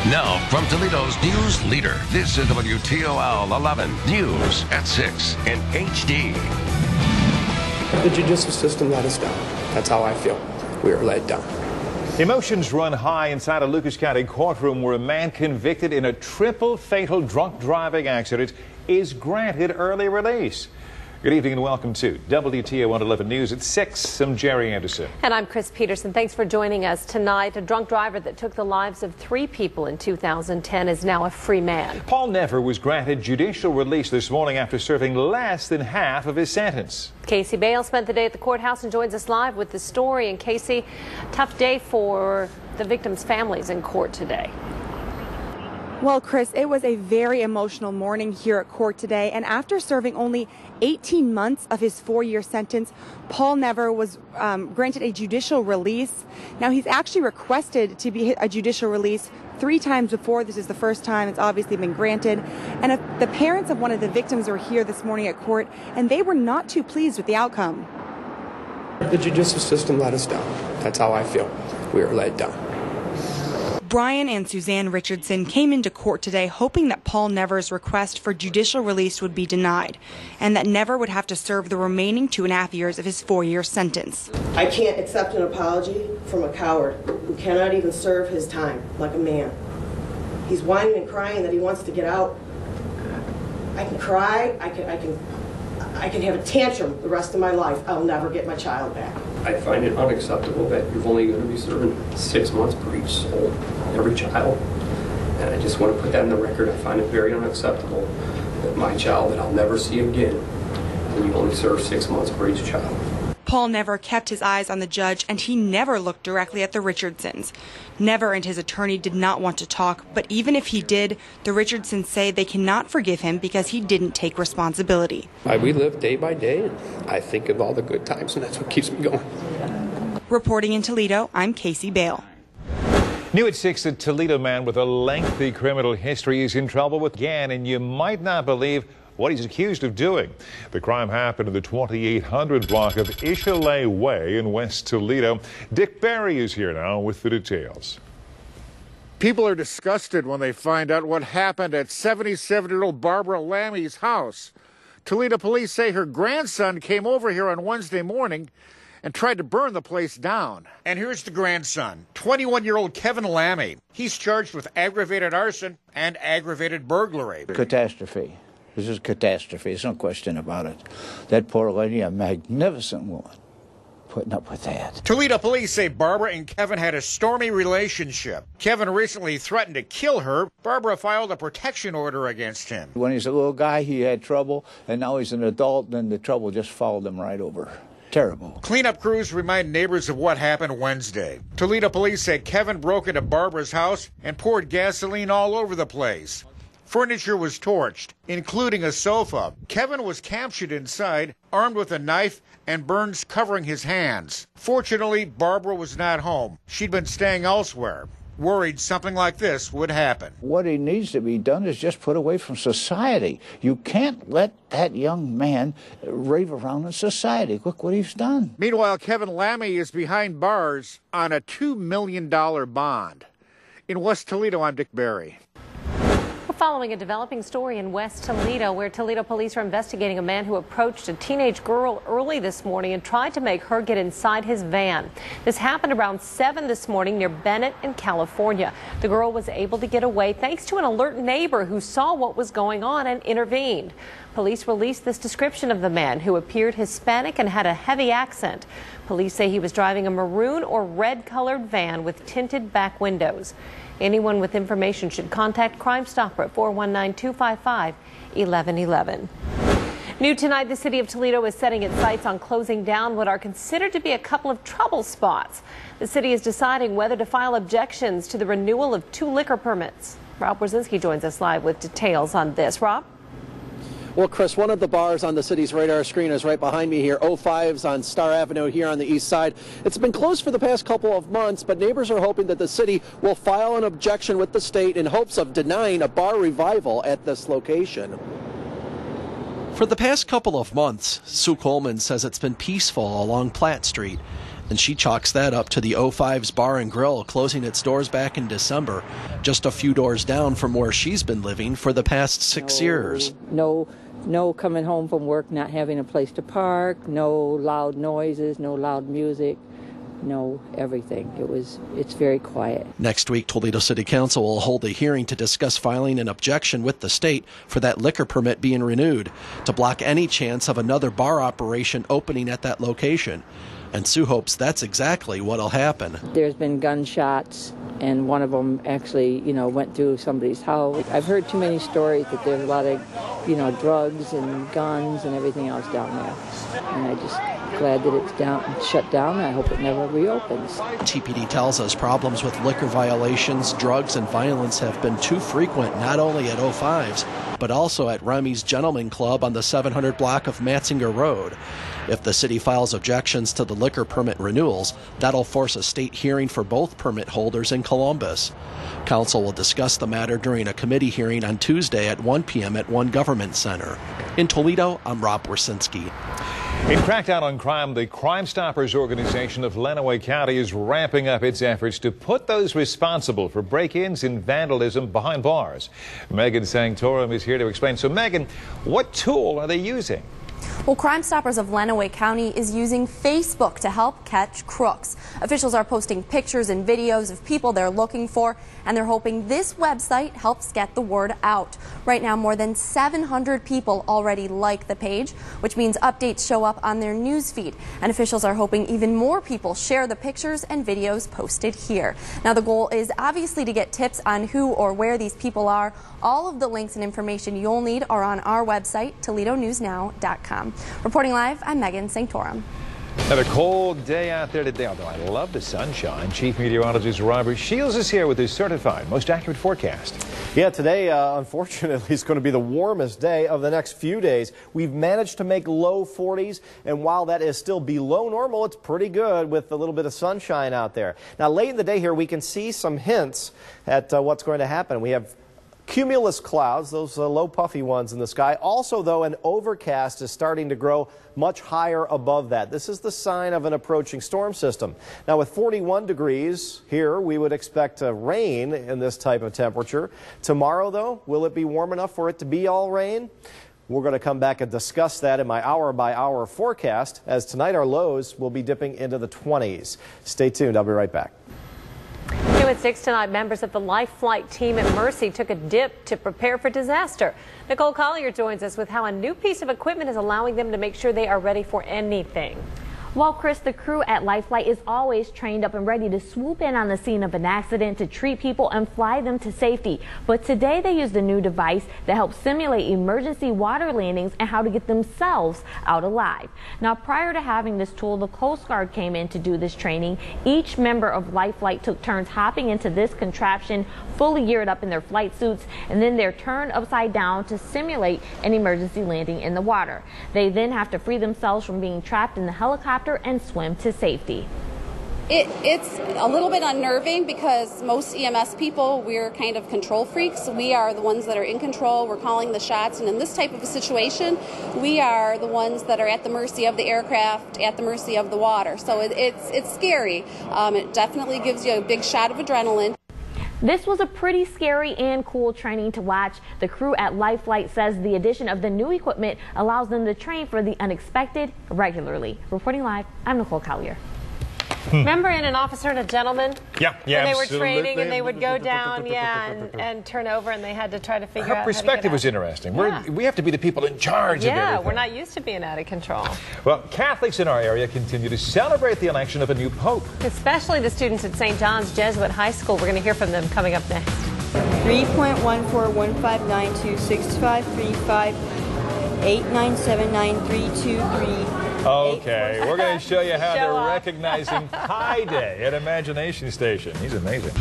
Now, from Toledo's news leader, this is WTOL 11 News at 6 in HD. The judicial system let us down. That's how I feel. We were let down. Emotions run high inside a Lucas County courtroom where a man convicted in a triple fatal drunk driving accident is granted early release. Good evening and welcome to WTOL 11 News at 6. I'm Jerry Anderson. And I'm Chris Peterson. Thanks for joining us tonight. A drunk driver that took the lives of 3 people in 2010 is now a free man. Paul Never was granted judicial release this morning after serving less than half of his sentence. Casey Bale spent the day at the courthouse and joins us live with the story. And Casey, tough day for the victims' families in court today. Well, Chris, it was a very emotional morning here at court today, and after serving only 18 months of his 4-year sentence, Paul Never was granted a judicial release. Now, he's actually requested to be a judicial release 3 times before. This is the first time it's obviously been granted. And the parents of one of the victims were here this morning at court, and they were not too pleased with the outcome. The judicial system let us down. That's how I feel. We were let down. Brian and Suzanne Richardson came into court today hoping that Paul Never's request for judicial release would be denied and that Never would have to serve the remaining 2.5 years of his 4-year sentence. I can't accept an apology from a coward who cannot even serve his time like a man. He's whining and crying that he wants to get out. I can cry, I can have a tantrum the rest of my life. I'll never get my child back. I find it unacceptable that you're only going to be serving 6 months per each soul, every child. And I just want to put that in the record. I find it very unacceptable that my child that I'll never see again, and you only serve 6 months per each child. Paul Never kept his eyes on the judge, and he never looked directly at the Richardsons. Never and his attorney did not want to talk, but even if he did, the Richardsons say they cannot forgive him because he didn't take responsibility. We live day by day, and I think of all the good times, and that's what keeps me going. Reporting in Toledo, I'm Casey Bale. New at 6, a Toledo man with a lengthy criminal history is in trouble with gang, and you might not believe what he's accused of doing. The crime happened in the 2800 block of Ishalay Way in West Toledo. Dick Barry is here now with the details. People are disgusted when they find out what happened at 77-year-old Barbara Lammy's house. Toledo police say her grandson came over here on Wednesday morning and tried to burn the place down. And here's the grandson, 21-year-old Kevin Lammy. He's charged with aggravated arson and aggravated burglary. Catastrophe. This is a catastrophe. There's no question about it. That poor lady, a magnificent woman, putting up with that. Toledo police say Barbara and Kevin had a stormy relationship. Kevin recently threatened to kill her. Barbara filed a protection order against him. When he's a little guy, he had trouble, and now he's an adult, and the trouble just followed him right over. Terrible. Cleanup crews remind neighbors of what happened Wednesday. Toledo police say Kevin broke into Barbara's house and poured gasoline all over the place. Furniture was torched, including a sofa. Kevin was captured inside, armed with a knife and burns covering his hands. Fortunately, Barbara was not home. She'd been staying elsewhere, worried something like this would happen. What he needs to be done is just put away from society. You can't let that young man rave around in society. Look what he's done. Meanwhile, Kevin Lammy is behind bars on a $2 million bond. In West Toledo, I'm Dick Barry. Following a developing story in West Toledo, where Toledo police are investigating a man who approached a teenage girl early this morning and tried to make her get inside his van. This happened around 7 this morning near Bennett in California. The girl was able to get away thanks to an alert neighbor who saw what was going on and intervened. Police released this description of the man, who appeared Hispanic and had a heavy accent. Police say he was driving a maroon or red-colored van with tinted back windows. Anyone with information should contact Crime Stopper at 419-255-1111. New tonight, the city of Toledo is setting its sights on closing down what are considered to be a couple of trouble spots. The city is deciding whether to file objections to the renewal of 2 liquor permits. Rob Brzezinski joins us live with details on this. Rob? Well, Chris, one of the bars on the city's radar screen is right behind me here, 05's on Star Avenue here on the east side. It's been closed for the past couple of months, but neighbors are hoping that the city will file an objection with the state in hopes of denying a bar revival at this location. For the past couple of months, Sue Coleman says it's been peaceful along Platt Street. and she chalks that up to the 05's Bar and Grill closing its doors back in December, just a few doors down from where she's been living for the past 6 years. No coming home from work not having a place to park, no loud noises, no loud music, no everything. It's very quiet. Next week, Toledo City Council will hold a hearing to discuss filing an objection with the state for that liquor permit being renewed to block any chance of another bar operation opening at that location. And Sue hopes that's exactly what'll happen. There's been gunshots, and one of them actually, went through somebody's house. I've heard too many stories that there's a lot of, drugs and guns and everything else down there. And I just glad that it's shut down. I hope it never reopens. TPD tells us problems with liquor violations, drugs, and violence have been too frequent, not only at 05's, but also at Remy's Gentleman Club on the 700 block of Matzinger Road. If the city files objections to the liquor permit renewals, that'll force a state hearing for both permit holders in Columbus. Council will discuss the matter during a committee hearing on Tuesday at 1 p.m. at One Government Center. In Toledo, I'm Rob Wersinski. In crackdown on crime, the Crime Stoppers organization of Lenawee County is ramping up its efforts to put those responsible for break-ins and vandalism behind bars. Megan Sanctorum is here to explain. So, Megan, what tool are they using? Well, Crime Stoppers of Lenawee County is using Facebook to help catch crooks. Officials are posting pictures and videos of people they're looking for, and they're hoping this website helps get the word out. Right now, more than 700 people already like the page, which means updates show up on their news feed. And officials are hoping even more people share the pictures and videos posted here. Now, the goal is obviously to get tips on who or where these people are. All of the links and information you'll need are on our website, ToledoNewsNow.com. Reporting live, I'm Megan Sanctorum. Another cold day out there today, although I love the sunshine. Chief Meteorologist Robert Shields is here with his certified, most accurate forecast. Yeah, today, unfortunately, is going to be the warmest day of the next few days. We've managed to make low 40s, and while that is still below normal, it's pretty good with a little bit of sunshine out there. Now, late in the day here, we can see some hints at what's going to happen. We have cumulus clouds, those low puffy ones in the sky. Also, though, an overcast is starting to grow much higher above that. This is the sign of an approaching storm system. Now, with 41 degrees here, we would expect rain in this type of temperature. Tomorrow, though, will it be warm enough for it to be all rain? We're going to come back and discuss that in my hour-by-hour forecast, as tonight our lows will be dipping into the 20s. Stay tuned. I'll be right back. New at 6 tonight, members of the Life Flight team at Mercy took a dip to prepare for disaster. Nicole Collier joins us with how a new piece of equipment is allowing them to make sure they are ready for anything. Well, Chris, the crew at Life Flight is always trained up and ready to swoop in on the scene of an accident to treat people and fly them to safety. But today they used a new device that helps simulate emergency water landings and how to get themselves out alive. Now, prior to having this tool, the Coast Guard came in to do this training. Each member of Life Flight took turns hopping into this contraption, fully geared up in their flight suits, and then they're turned upside down to simulate an emergency landing in the water. They then have to free themselves from being trapped in the helicopter and swim to safety. It's a little bit unnerving because most EMS people, we're kind of control freaks. We are the ones that are in control. We're calling the shots. And in this type of a situation, we are the ones that are at the mercy of the aircraft, at the mercy of the water. So it's scary. It definitely gives you a big shot of adrenaline. This was a pretty scary and cool training to watch. The crew at Life Flight says the addition of the new equipment allows them to train for the unexpected regularly. Reporting live, I'm Nicole Collier. Remember in An Officer and a Gentleman? Yeah, when they were training and they would go down, and turn over, and they had to try to figure out Her perspective was interesting. We have to be the people in charge of everything. Yeah, we're not used to being out of control. Well, Catholics in our area continue to celebrate the election of a new pope. Especially the students at St. John's Jesuit High School. We're going to hear from them coming up next. 3.141592653589799323. Okay, we're going to show you how they're recognizing Pi Day at Imagination Station. He's amazing.